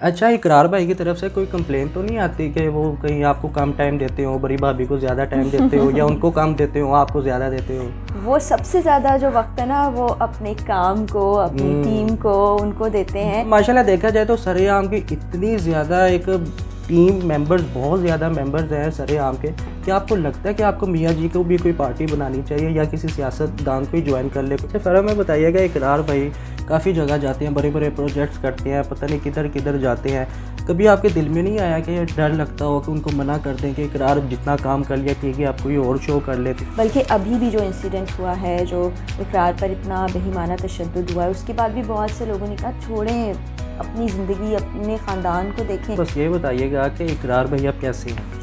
اچھا، اقرار بھائی کی طرف سے کوئی کمپلین تو نہیں آتی کہ وہ کہیں آپ کو کم ٹائم دیتے ہو، بڑی بھابھی کو زیادہ ٹائم دیتے ہو، یا ان کو کم دیتے ہو آپ کو زیادہ دیتے ہو؟ وہ سب سے زیادہ جو وقت ہے نا وہ اپنے کام کو، اپنی ٹیم کو، ان کو دیتے ہیں. ماشاءاللہ دیکھا جائے تو سر عام کی اتنی زیادہ ایک ٹیم ممبرز، بہت زیادہ ممبرز ہیں سر عام کے، کہ آپ کو لگتا ہے کہ آپ کو میاں جی کو بھی کوئی پارٹی بنانی چاہیے یا کسی سیاست دان کو ہی جوائن کر لے. اچھا فرا میں بتائیے گا، اقرار بھائی کافی جگہ جاتے ہیں، بڑے بڑے پروجیکٹس کرتے ہیں، پتہ نہیں کدھر کدھر جاتے ہیں. کبھی آپ کے دل میں نہیں آیا کہ ڈر لگتا ہو کہ ان کو منع کر دیں کہ اقرار جتنا کام کر لیا ٹھیک ہے، آپ کوئی اور شو کر لیتے؟ بلکہ ابھی بھی جو انسیڈنٹ ہوا ہے، جو اقرار پر اتنا بہیمانہ تشدد ہوا ہے، اس کے بعد بھی بہت سے لوگوں نے کہا چھوڑیں اپنی زندگی، اپنے خاندان کو دیکھیں. بس یہ بتائیے گا کہ اقرار بھائی آپ کیسے ہیں؟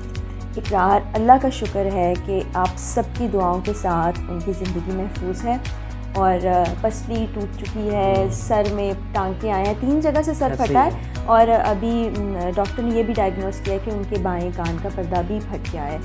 اقرار اللہ کا شکر ہے کہ آپ سب کی دعاؤں کے ساتھ ان کی زندگی محفوظ ہے، اور پسلی ٹوٹ چکی ہے، سر میں ٹانکے آئے ہیں، 3 جگہ سے سر پھٹا ہے، اور ابھی ڈاکٹر نے یہ بھی ڈائگنوز کیا کہ ان کے بائیں کان کا پردہ بھی پھٹ گیا ہے.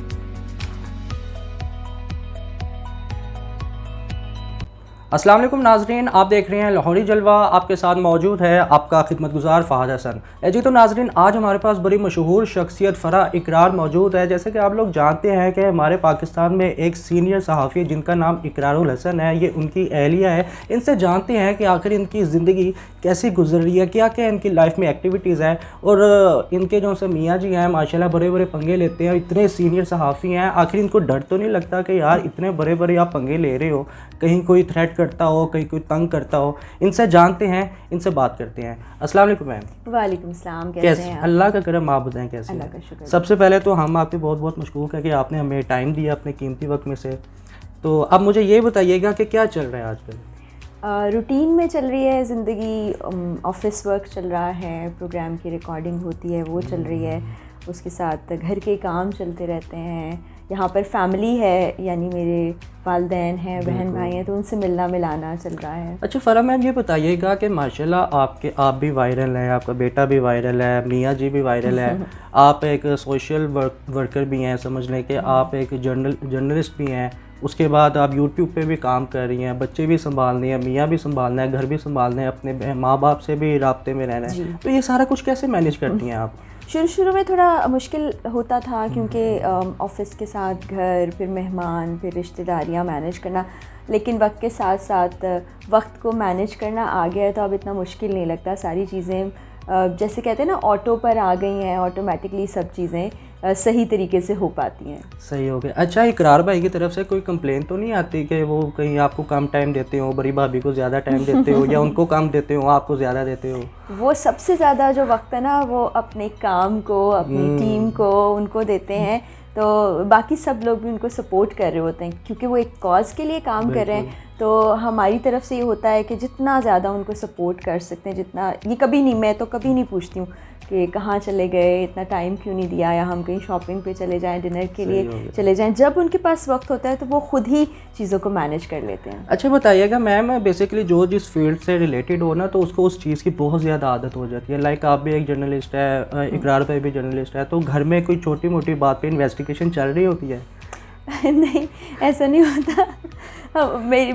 السلام علیکم ناظرین، آپ دیکھ رہے ہیں لاہوری جلوہ. آپ کے ساتھ موجود ہے آپ کا خدمت گزار فہد حسن. جی تو ناظرین، آج ہمارے پاس بڑی مشہور شخصیت فرا اقرار موجود ہے. جیسے کہ آپ لوگ جانتے ہیں کہ ہمارے پاکستان میں ایک سینئر صحافی جن کا نام اقرار الحسن ہے، یہ ان کی اہلیہ ہے. ان سے جانتے ہیں کہ آخر ان کی زندگی کیسی گزر رہی ہے، کیا کیا ان کی لائف میں ایکٹیویٹیز ہیں، اور ان کے جو سے میاں جی ہیں ماشاءاللہ بڑے بڑے پنگے لیتے ہیں، اتنے سینئر صحافی ہیں. آخر ان کو ڈر تو نہیں لگتا کہ یار اتنے بڑے بڑے آپ پنگے لے رہے ہو، کہیں کوئی تھریٹ کرتا ہو، کہیں کوئی تنگ کرتا ہو؟ ان سے جانتے ہیں، ان سے بات کرتے ہیں. السلام علیکم میم. وعلیکم السلام، کیسے ہیں آپ؟ اللہ کا کرم، آپ بتائیں کیسے ہیں؟ اللہ کا شکر. سب سے پہلے تو ہم آپ کے بہت بہت مشکور ہیں کہ آپ نے ہمیں ٹائم دیا اپنے قیمتی وقت میں سے. تو اب مجھے یہ بتائیے گا کہ کیا چل رہا ہے آج کل؟ روٹین میں چل رہی ہے زندگی، آفس ورک چل رہا ہے، پروگرام کی ریکارڈنگ ہوتی ہے وہ چل رہی ہے، اس کے ساتھ گھر کے کام چلتے رہتے ہیں. یہاں پر فیملی ہے، یعنی میرے والدین ہیں، بہن بھائی ہیں، تو ان سے ملنا ملانا چل رہا ہے. اچھا فرا میم، یہ بتائیے گا کہ ماشاءاللہ آپ بھی وائرل ہیں، آپ کا بیٹا بھی وائرل ہے، میاں جی بھی وائرل ہے، آپ ایک سوشل ورکر بھی ہیں، سمجھ لیں کہ آپ ایک جرنلسٹ بھی ہیں. اس کے بعد آپ یوٹیوب پہ بھی کام کر رہی ہیں، بچے بھی سنبھالنے ہیں، میاں بھی سنبھالنا ہے، گھر بھی سنبھالنا ہے، اپنے ماں باپ سے بھی رابطے میں رہنا ہے. تو یہ سارا کچھ کیسے مینیج کرتی ہیں آپ؟ شروع میں تھوڑا مشکل ہوتا تھا، کیونکہ آفس کے ساتھ گھر، پھر مہمان، پھر رشتہ داریاں مینیج کرنا، لیکن وقت کے ساتھ ساتھ وقت کو مینیج کرنا آ گیا ہے تو اب اتنا مشکل نہیں لگتا. ساری چیزیں جیسے کہتے ہیں نا آٹو پر آ گئی ہیں، آٹومیٹکلی سب چیزیں صحیح طریقے سے ہو پاتی ہیں. صحیح ہو گیا. اچھا، اقرار بھائی کی طرف سے کوئی کمپلین تو نہیں آتی کہ وہ کہیں آپ کو کم ٹائم دیتے ہو، بڑی بھابھی کو زیادہ ٹائم دیتے ہو، یا ان کو کم دیتے ہو آپ کو زیادہ دیتے ہو؟ وہ سب سے زیادہ جو وقت ہے نا وہ اپنے کام کو، اپنی ٹیم کو، ان کو دیتے ہیں. تو باقی سب لوگ بھی ان کو سپورٹ کر رہے ہوتے ہیں، کیونکہ وہ ایک کاز کے لیے کام کر رہے ہیں. تو ہماری طرف سے یہ ہوتا ہے کہ جتنا زیادہ ان کو سپورٹ کر سکتے ہیں، جتنا یہ کبھی نہیں، میں تو کبھی نہیں پوچھتی ہوں کہ کہاں چلے گئے، اتنا ٹائم کیوں نہیں دیا، یا ہم کہیں شاپنگ پہ چلے جائیں، ڈنر کے لیے چلے جائیں. جب ان کے پاس وقت ہوتا ہے تو وہ خود ہی چیزوں کو مینیج کر لیتے ہیں. اچھا بتائیے گا میم، بیسیکلی جو جس فیلڈ سے ریلیٹڈ ہو نا تو اس کو اس چیز کی بہت زیادہ عادت ہو جاتی ہے. لائک آپ بھی ایک جرنلسٹ ہے، اقرار بھائی بھی جرنلسٹ ہے، تو گھر میں کوئی چھوٹی موٹی بات پہ انویسٹیگیشن چل رہی ہوتی ہے؟ نہیں، ایسا نہیں ہوتا.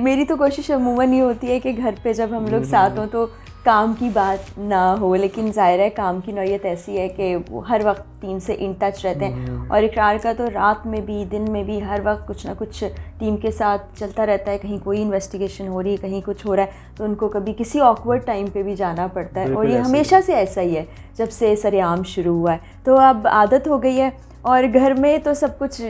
میری تو کوشش عموماً یہ ہوتی ہے کہ گھر پہ جب ہم لوگ ساتھ ہوں تو کام کی بات نہ ہو، لیکن ظاہر ہے کام کی نوعیت ایسی ہے کہ وہ ہر وقت ٹیم سے ان ٹچ رہتے ہیں. اور اقرار کا تو رات میں بھی دن میں بھی ہر وقت کچھ نہ کچھ ٹیم کے ساتھ چلتا رہتا ہے. کہیں کوئی انویسٹیگیشن ہو رہی ہے، کہیں کچھ ہو رہا ہے، تو ان کو کبھی کسی آکورڈ ٹائم پہ بھی جانا پڑتا ہے. اور یہ ہمیشہ سے ایسا ہی ہے جب سے سرعام شروع ہوا ہے، تو اب عادت ہو گئی ہے. اور گھر میں تو سب کچھ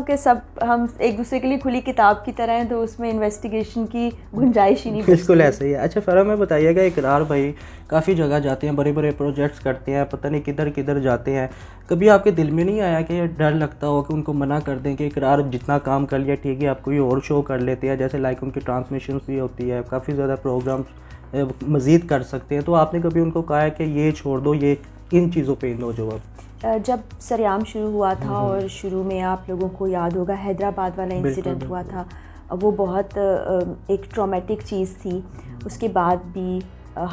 کہ سب ہم ایک دوسرے کے لیے کھلی کتاب کی طرح ہیں، تو اس میں انویسٹیگیشن کی گنجائش ہی نہیں. بالکل ایسے ہی ہے. اچھا فرا میں بتائیے گا، اقرار بھائی کافی جگہ جاتے ہیں، بڑے بڑے پروجیکٹس کرتے ہیں، پتہ نہیں کدھر کدھر جاتے ہیں. کبھی آپ کے دل میں نہیں آیا کہ ڈر لگتا ہو کہ ان کو منع کر دیں کہ اقرار جتنا کام کر لیا ٹھیک ہے، آپ کوئی اور شو کر لیتے ہیں، جیسے لائک ان کی ٹرانسمیشنز بھی ہوتی ہے، کافی زیادہ پروگرامس مزید کر سکتے ہیں، تو آپ نے کبھی ان کو کہا ہے کہ یہ چھوڑ دو، یہ ان چیزوں پہ ان جو اب؟ جب سرعام شروع ہوا تھا، اور شروع میں آپ لوگوں کو یاد ہوگا حیدرآباد والا انسیڈنٹ ہوا تھا، وہ بہت ایک ٹرامیٹک چیز تھی. اس کے بعد بھی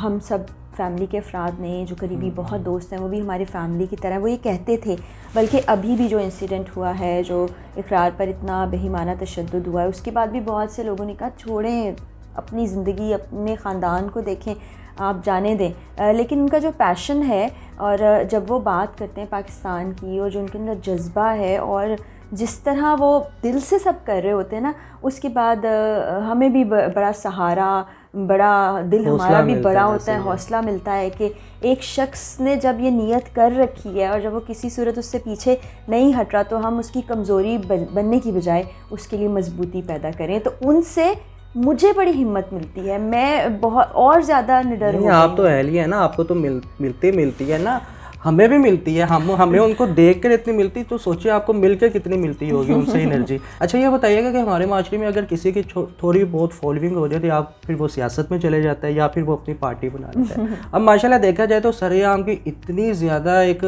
ہم سب فیملی کے افراد نے، جو قریبی بہت دوست ہیں، وہ بھی ہماری فیملی کی طرح، وہ یہ کہتے تھے. بلکہ ابھی بھی جو انسیڈنٹ ہوا ہے، جو اقرار پر اتنا بہیمانہ تشدد ہوا ہے، اس کے بعد بھی بہت سے لوگوں نے کہا چھوڑیں اپنی زندگی، اپنے خاندان کو دیکھیں. آپ جانے دیں. لیکن ان کا جو پیشن ہے اور جب وہ بات کرتے ہیں پاکستان کی اور جو ان کے اندر جذبہ ہے اور جس طرح وہ دل سے سب کر رہے ہوتے ہیں نا, اس کے بعد ہمیں بھی بڑا سہارا, بڑا دل ہمارا بھی بڑا ہوتا ہے, حوصلہ ملتا ہے کہ ایک شخص نے جب یہ نیت کر رکھی ہے اور جب وہ کسی صورت اس سے پیچھے نہیں ہٹ رہا تو ہم اس کی کمزوری بننے کی بجائے اس کے لیے مضبوطی پیدا کریں. تو ان سے مجھے بڑی ہمت ملتی ہے, میں بہت اور زیادہ نڈر ہوں. آپ تو اہل ہی ہے نا, آپ کو تو ملتی ہے نا, ہمیں بھی ملتی ہے, ہمیں ان کو دیکھ کر اتنی ملتی, تو سوچیے آپ کو مل کر کتنی ملتی ہوگی ان سے انرجی. اچھا یہ بتائیے گا کہ ہمارے معاشرے میں اگر کسی کی تھوڑی بہت فالوئنگ ہو جاتی ہے, آپ پھر وہ سیاست میں چلے جاتا ہے یا پھر وہ اپنی پارٹی بنا لیتا ہے. اب ماشاءاللہ دیکھا جائے تو سر عام کی اتنی زیادہ ایک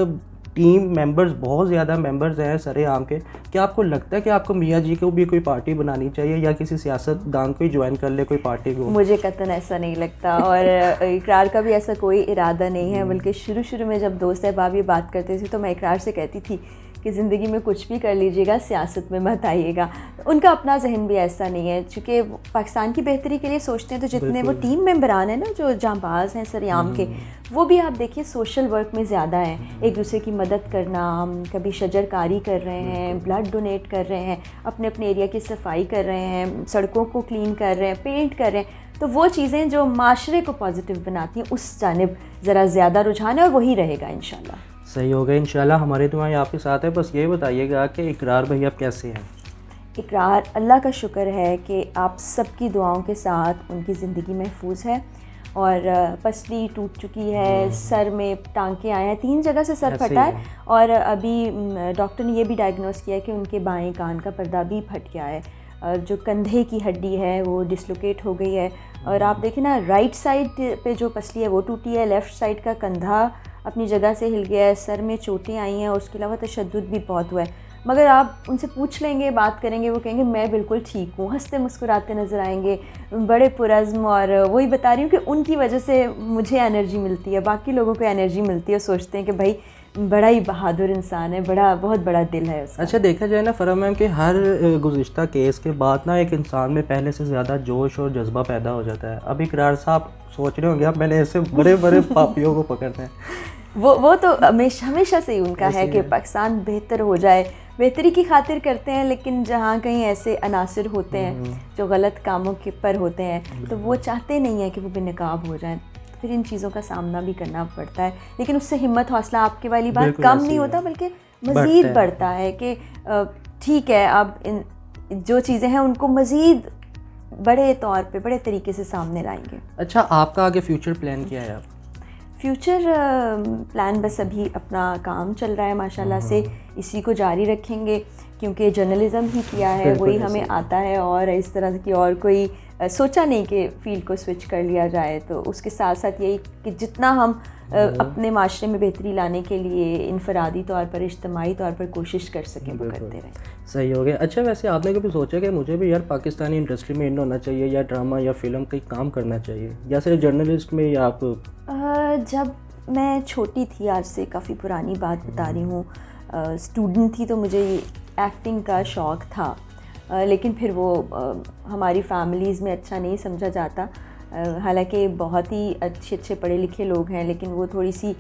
ٹیم ممبرز, بہت زیادہ ممبرز ہیں سر عام کے, کہ آپ کو لگتا ہے کہ آپ کو میاں جی کو بھی کوئی پارٹی بنانی چاہیے یا کسی سیاست دان کو ہی جوائن کر لے کوئی پارٹی کو؟ مجھے قطعاً ایسا نہیں لگتا, اور اقرار کا بھی ایسا کوئی ارادہ نہیں ہے. بلکہ شروع میں جب دوست احباب یہ بات کرتے تھے تو میں اقرار سے کہتی تھی کہ زندگی میں کچھ بھی کر لیجیے گا, سیاست میں مت آئیے گا. ان کا اپنا ذہن بھی ایسا نہیں ہے, چونکہ پاکستان کی بہتری کے لیے سوچتے ہیں. تو جتنے وہ ٹیم ممبران ہیں نا جو جانباز ہیں سر عام کے, وہ بھی آپ دیکھیے سوشل ورک میں زیادہ ہیں, ایک دوسرے کی مدد کرنا, کبھی شجر کاری کر رہے ہیں, بلڈ ڈونیٹ کر رہے ہیں, اپنے ایریا کی صفائی کر رہے ہیں, سڑکوں کو کلین کر رہے ہیں, پینٹ کر رہے ہیں. تو وہ چیزیں جو معاشرے کو پازیٹیو بناتی ہیں, اس جانب ذرا زیادہ رجحان ہے اور وہی رہے گا انشاءاللہ. صحیح ہوگا انشاءاللہ, ہماری دعائیں آپ کے ساتھ ہے. بس یہ بتائیے گا کہ اقرار بھائی آپ کیسے ہیں؟ اقرار اللہ کا شکر ہے کہ آپ سب کی دعاؤں کے ساتھ ان کی زندگی محفوظ ہے, اور پسلی ٹوٹ چکی ہے, سر میں ٹانکے آئے ہیں, 3 جگہ سے سر پھٹا ہے, اور ابھی ڈاکٹر نے یہ بھی ڈائگنوز کیا ہے کہ ان کے بائیں کان کا پردہ بھی پھٹ گیا ہے, اور جو کندھے کی ہڈی ہے وہ ڈسلوکیٹ ہو گئی ہے. اور آپ دیکھیں نا, رائٹ سائڈ پہ جو پسلی ہے وہ ٹوٹی ہے, لیفٹ سائڈ کا کندھا اپنی جگہ سے ہل گیا ہے, سر میں چوٹیں آئی ہیں, اور اس کے علاوہ تشدد بھی بہت ہوا ہے. مگر آپ ان سے پوچھ لیں گے, بات کریں گے, وہ کہیں گے میں بالکل ٹھیک ہوں, ہنستے مسکراتے نظر آئیں گے, بڑے پرعزم. اور وہی بتا رہی ہوں کہ ان کی وجہ سے مجھے انرجی ملتی ہے, باقی لوگوں کو انرجی ملتی ہے, سوچتے ہیں کہ بھائی بڑا ہی بہادر انسان ہے, بہت بڑا دل ہے اس کا. اچھا دیکھا جائے نا فرح میم کہ ہر گزشتہ کیس کے بعد نا ایک انسان میں پہلے سے زیادہ جوش اور جذبہ پیدا ہو جاتا ہے. اب اقرار صاحب سوچ رہے ہوں گے اب میں نے ایسے بڑے بڑے پاپیوں کو پکڑنا ہے. وہ تو ہمیشہ سے ہی ان کا ہے کہ پاکستان بہتر ہو جائے, بہتری کی خاطر کرتے ہیں. لیکن جہاں کہیں ایسے عناصر ہوتے ہیں جو غلط کاموں کے پر ہوتے ہیں, تو وہ چاہتے نہیں ہیں کہ وہ بے نقاب ہو جائیں, پھر ان چیزوں کا سامنا بھی کرنا پڑتا ہے. لیکن اس سے ہمت حوصلہ آپ کی والی بات کم نہیں ہوتا, بلکہ مزید بڑھتا ہے کہ ٹھیک ہے اب جو چیزیں ہیں ان کو مزید بڑے طور پہ بڑے طریقے سے سامنے لائیں گے. اچھا آپ کا آگے فیوچر پلان کیا ہے؟ فیوچر پلان بس ابھی اپنا کام چل رہا ہے ماشاءاللہ سے, اسی کو جاری رکھیں گے, کیونکہ جرنلزم ہی کیا ہے وہی ہمیں آتا ہے, اور اس طرح کی اور کوئی سوچا نہیں کہ فیلڈ کو سوئچ کر لیا جائے. تو اس کے ساتھ ساتھ یہی کہ جتنا ہم اپنے معاشرے میں بہتری لانے کے لیے انفرادی طور پر اجتماعی طور پر کوشش کر سکیں وہ کرتے رہیں. صحیح ہو گیا. اچھا ویسے آپ نے کبھی سوچا کہ مجھے بھی یار پاکستانی انڈسٹری میں ان ہونا چاہیے, یا ڈرامہ یا فلم کہیں کام کرنا چاہیے, یا صرف جرنلسٹ میں, یا آپ؟ جب میں چھوٹی تھی, آج سے کافی پرانی بات بتا رہی ہوں, اسٹوڈنٹ تھی, تو مجھے ایکٹنگ کا شوق تھا. لیکن پھر وہ ہماری فیملیز میں اچھا نہیں سمجھا جاتا. حالانکہ بہت ہی اچھے پڑھے لکھے لوگ ہیں, لیکن وہ تھوڑی سی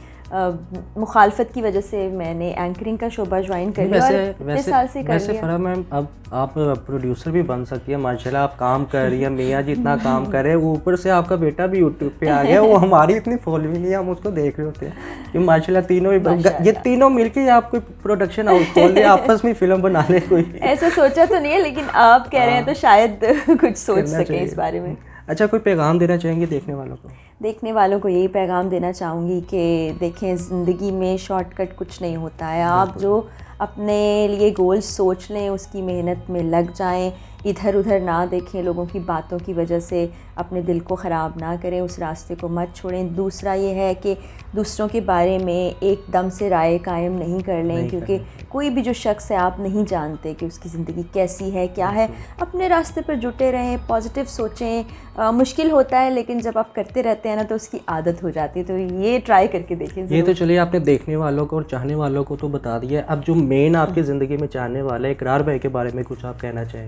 مخالفت کی وجہ سے میں نے اینکرنگ کا شعبہ جوائن کر لیا, اور اتنے سال سے کر لیا. ویسے فرح میم اب آپ پروڈیوسر بھی بن سکتی ہیں ماشاءاللہ, آپ کام کر رہی ہیں, میاں جی اتنا کام کر رہے ہیں, اوپر سے آپ کا بیٹا بھی یوٹیوب پہ آ گیا, وہ ہماری اتنی فالوئنگ نہیں ہے, ہم اس کو دیکھ رہے ہوتے ہیں کہ ماشاءاللہ تینوں یہ تینوں مل کے آپ کوئی پروڈکشن ہاؤس کھول لیں, آپس میں فلم بنا لیں کوئی. ایسا سوچا تو نہیں ہے, لیکن آپ کہہ رہے ہیں تو شاید کچھ سوچ سکیں اس بارے میں. اچھا کوئی پیغام دینا چاہیں گے دیکھنے والوں کو؟ دیکھنے والوں کو یہی پیغام دینا چاہوں گی کہ دیکھیں, زندگی میں شارٹ کٹ کچھ نہیں ہوتا ہے. آپ جو اپنے لیے گولز سوچ لیں, اس کی محنت میں لگ جائیں, ادھر ادھر نہ دیکھیں, لوگوں کی باتوں کی وجہ سے اپنے دل کو خراب نہ کریں, اس راستے کو مت چھوڑیں. دوسرا یہ ہے کہ دوسروں کے بارے میں ایک دم سے رائے قائم نہیں کر لیں, کیونکہ کوئی بھی جو شخص ہے آپ نہیں جانتے کہ اس کی زندگی کیسی ہے, کیا ہے. اپنے راستے پر جٹے رہیں, پازیٹیو سوچیں. مشکل ہوتا ہے لیکن جب آپ کرتے رہتے ہیں نا تو اس کی عادت ہو جاتی ہے. تو یہ ٹرائی کر کے دیکھیں. یہ تو چلیے آپ نے دیکھنے والوں کو اور چاہنے والوں کو تو بتا دیا. اب جو مین آپ کی زندگی میں چاہنے والا ہے, اقرار بھائی کے بارے میں کچھ آپ کہنا چاہیں؟